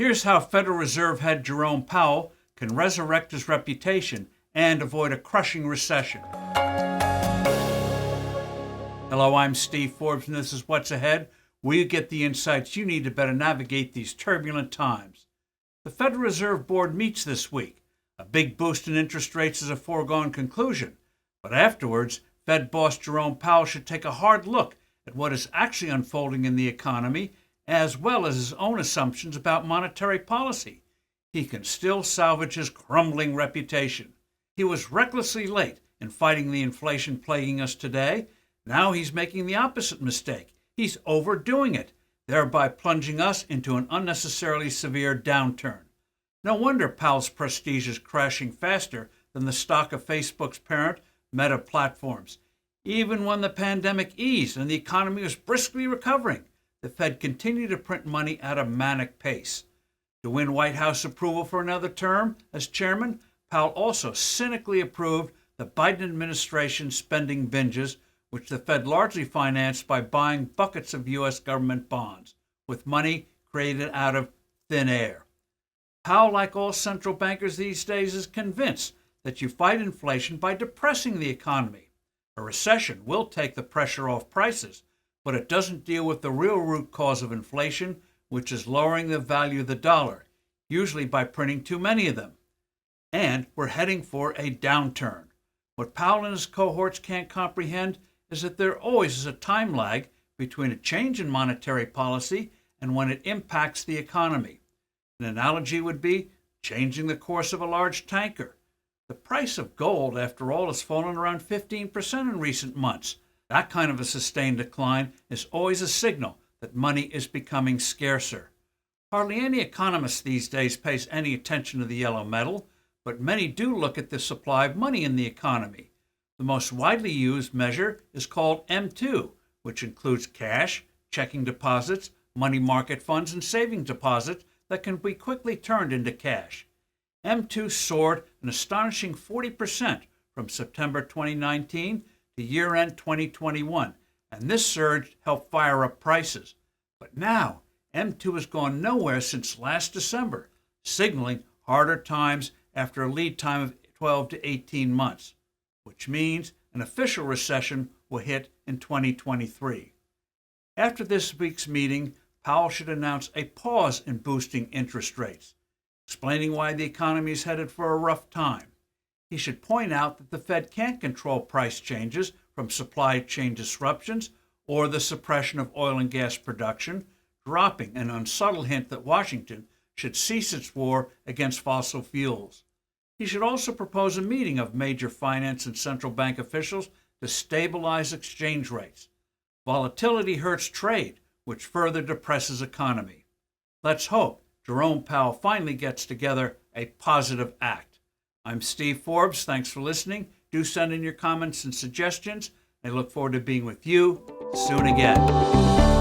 Here's how Federal Reserve head Jerome Powell can resurrect his reputation and avoid a crushing recession. Hello, I'm Steve Forbes, and this is What's Ahead, where you get the insights you need to better navigate these turbulent times. The Federal Reserve Board meets this week. A big boost in interest rates is a foregone conclusion, but afterwards, Fed boss Jerome Powell should take a hard look at what is actually unfolding in the economy, as well as his own assumptions about monetary policy. He can still salvage his crumbling reputation. He was recklessly late in fighting the inflation plaguing us today. Now he's making the opposite mistake. He's overdoing it, thereby plunging us into an unnecessarily severe downturn. No wonder Powell's prestige is crashing faster than the stock of Facebook's parent, Meta Platforms. Even when the pandemic eased and the economy was briskly recovering, the Fed continued to print money at a manic pace. To win White House approval for another term as chairman, Powell also cynically approved the Biden administration's spending binges, which the Fed largely financed by buying buckets of U.S. government bonds, with money created out of thin air. Powell, like all central bankers these days, is convinced that you fight inflation by depressing the economy. A recession will take the pressure off prices, but it doesn't deal with the real root cause of inflation, which is lowering the value of the dollar, usually by printing too many of them. And we're heading for a downturn. What Powell and his cohorts can't comprehend is that there always is a time lag between a change in monetary policy and when it impacts the economy. An analogy would be changing the course of a large tanker. The price of gold, after all, has fallen around 15% in recent months. That kind of a sustained decline is always a signal that money is becoming scarcer. Hardly any economist these days pays any attention to the yellow metal, but many do look at the supply of money in the economy. The most widely used measure is called M2, which includes cash, checking deposits, money market funds, and savings deposits that can be quickly turned into cash. M2 soared an astonishing 40% from September 2019 to year-end 2021, and this surge helped fire up prices. But now, M2 has gone nowhere since last December, signaling harder times after a lead time of 12 to 18 months, which means an official recession will hit in 2023. After this week's meeting, Powell should announce a pause in boosting interest rates, explaining why the economy is headed for a rough time. He should point out that the Fed can't control price changes from supply chain disruptions or the suppression of oil and gas production, dropping an unsubtle hint that Washington should cease its war against fossil fuels. He should also propose a meeting of major finance and central bank officials to stabilize exchange rates. Volatility hurts trade, which further depresses economy. Let's hope Jerome Powell finally gets together a positive act. I'm Steve Forbes. Thanks for listening. Do send in your comments and suggestions. I look forward to being with you soon again.